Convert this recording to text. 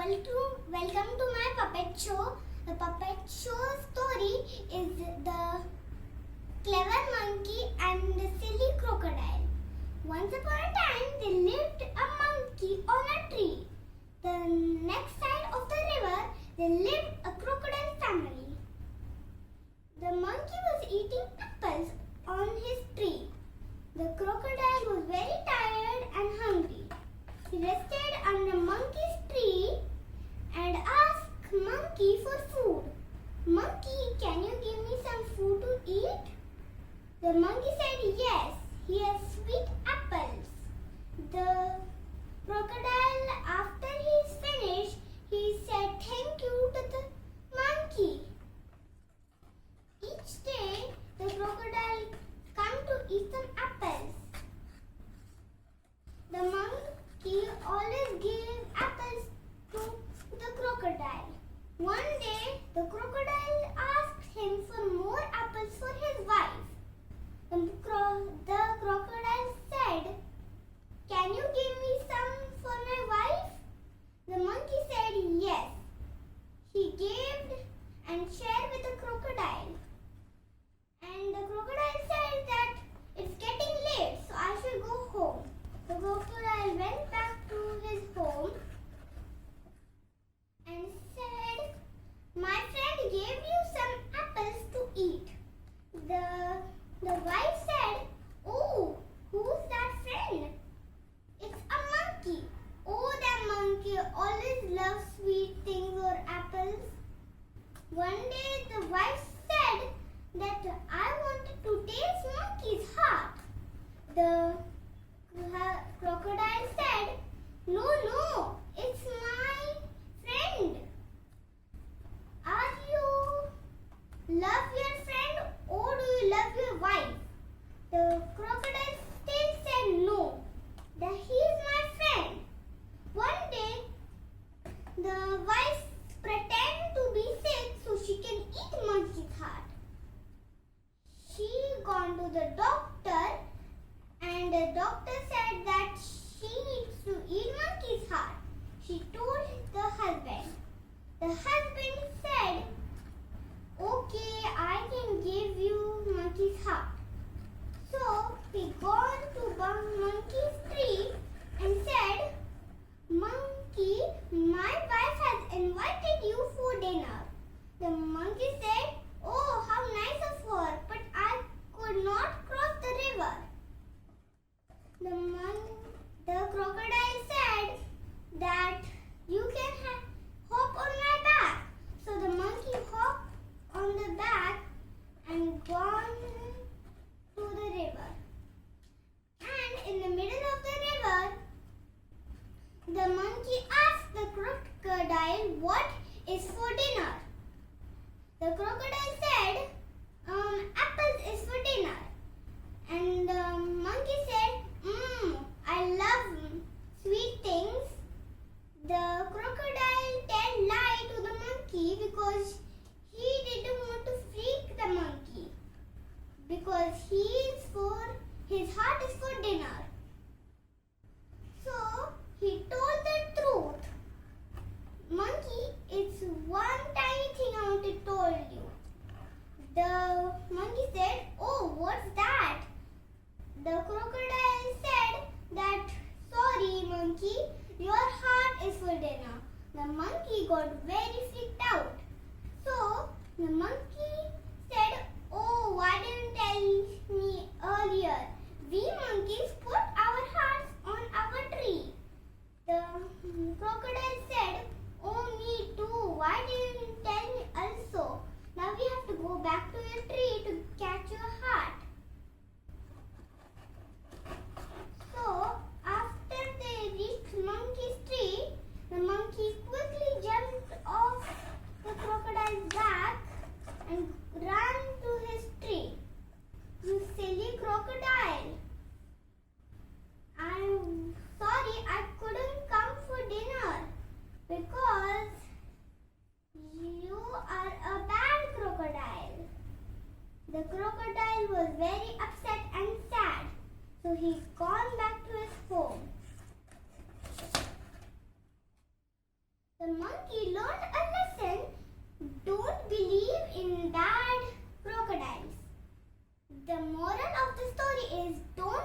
Welcome to my puppet show. The puppet show story is the clever monkey and the silly crocodile. Once upon a time, there lived a monkey on a tree. The next side of the river, there lived a crocodile family. The monkey was eating apples on his tree. The crocodile was very tired and hungry. He rested under monkey's tree and asked monkey for food. Monkey, can you give me some food to eat? The monkey said yes, he has sweet apples. The crocodile, after he is finished, he said thank you to the monkey. Each day, the crocodile come to eat some apples. The monkey always gave apples to the crocodile. One day, the crocodile asked him for more apples for his wife. The crocodile said, can you give me some for my wife? The monkey said yes. He gave and shared with the crocodile. And the crocodile said that it's getting late, so I should go home. The crocodile went back to his home and said, my friend gave you some apples to eat. The wife said, oh, who's that friend? It's a monkey. Oh, that monkey always loves sweet things or apples. One day the wife said that I wanted to taste monkey's heart. The crocodile said, no, it's my friend. Are you love your friend or do you love your wife? The crocodile still said no, that he is my friend. One day, the wife pretended to be sick so she can eat monkey's heart. She gone to the doctor and the doctor said that she needs to eat monkey's heart. She told the husband. The husband said, okay, I can give you monkey's heart. So he gone to monkey's tree and said, monkey, my wife has invited you for dinner. The monkey said, oh, how nice of her, but I could not cross the river. The crocodile said that you can hop on my back. So the monkey hopped on the back and gone to the river. And in the middle of the river, the monkey asked the crocodile what is for dinner. The crocodile said, apples is for dinner. And the monkey said, I love sweet things. The crocodile tell lie to the monkey because he didn't want to freak the monkey. Because his heart is for dinner. So he told the truth. Monkey, it's one tiny thing I want to tell you. The monkey said, oh, what's that? The crocodile said that, sorry monkey, your heart is for dinner. The monkey got very freaked out. So the monkey said, oh, why didn't you tell me earlier? We monkeys put our hearts on our tree. The crocodile said, oh, me too. Why didn't you tell me also? Now we have to go back to your tree to catch your heart. So, after they reached monkey's tree, the monkey quickly jumped off the crocodile's back and ran to his tree. You silly crocodile, monkey learned a lesson. Don't believe in bad crocodiles. The moral of the story is don't